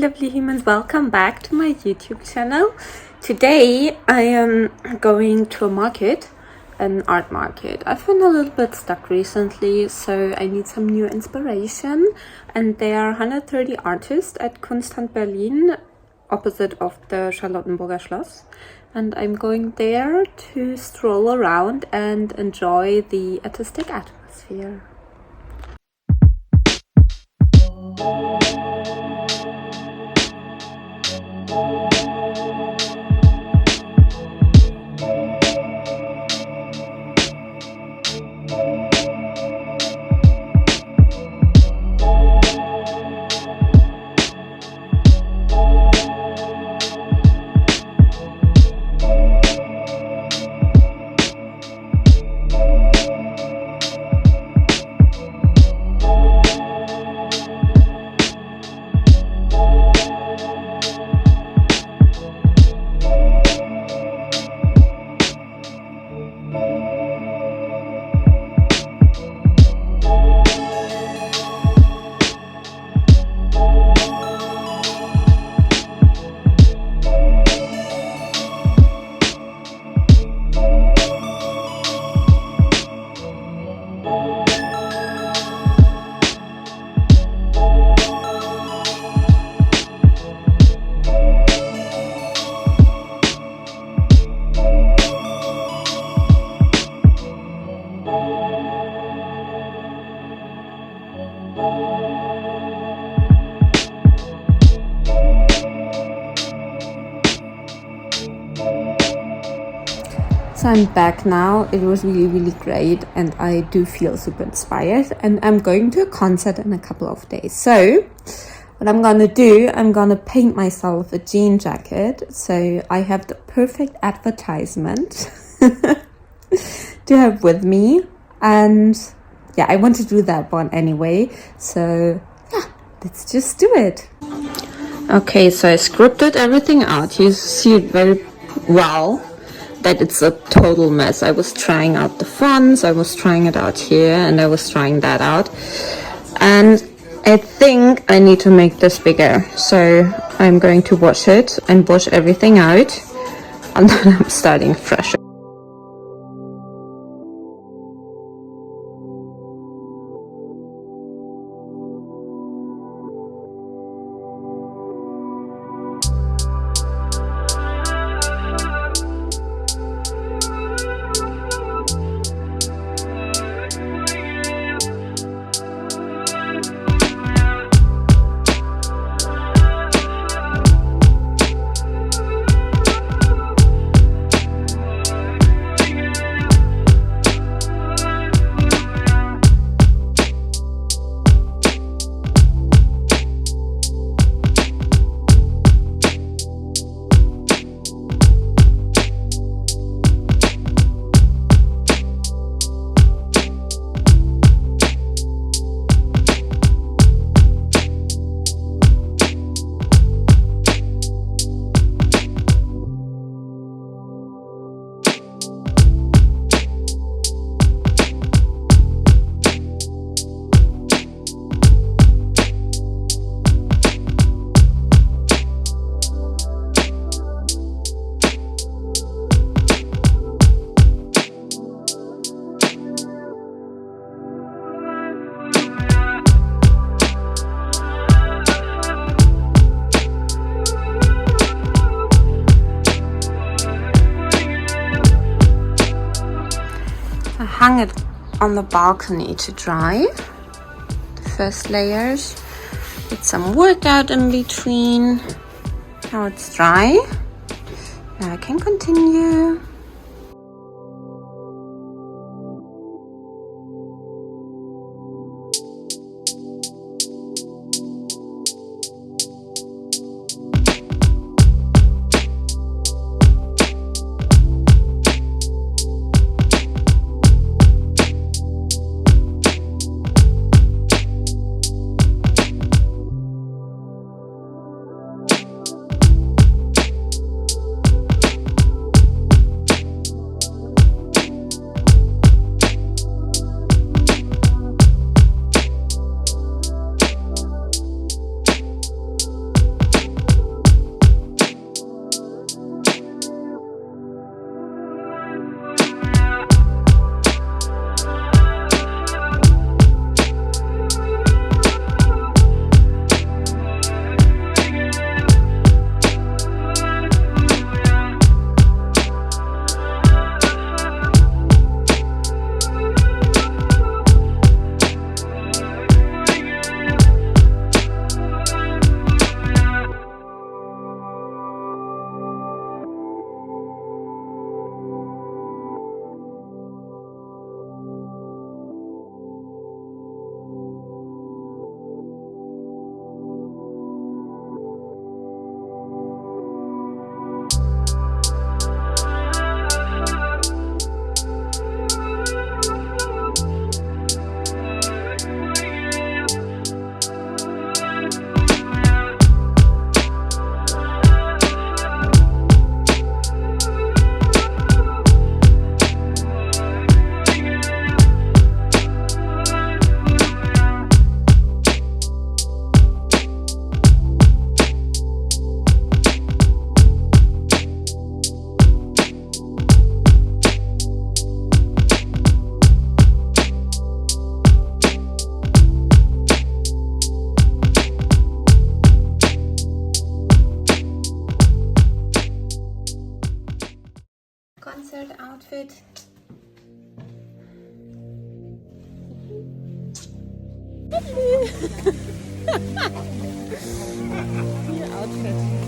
lovely humans, welcome back to my YouTube channel. Today I am going to a market, an art market. I've been a little bit stuck recently, so I need some new inspiration, and there are 130 artists at Waldbühne Berlin, opposite of the Charlottenburger Schloss, and I'm going there to stroll around and enjoy the artistic atmosphere. So I'm back now. It was really great and I do feel super inspired, and I'm going to a concert in a couple of days. So what I'm gonna do, I'm gonna paint myself a jean jacket so I have the perfect advertisement to have with me. And yeah, I want to do that one anyway, so yeah, let's just do it. Okay, so I scripted everything out. You see it very well that it's a total mess. I was trying out the fonts, I was trying it out here, and I was trying that out, and I think I need to make this bigger. So I'm going to wash it and wash everything out, and then I'm starting fresh. I hung it on the balcony to dry, the first layers, with some workout in between. Now it's dry. Now I can continue. concert outfit. New outfit.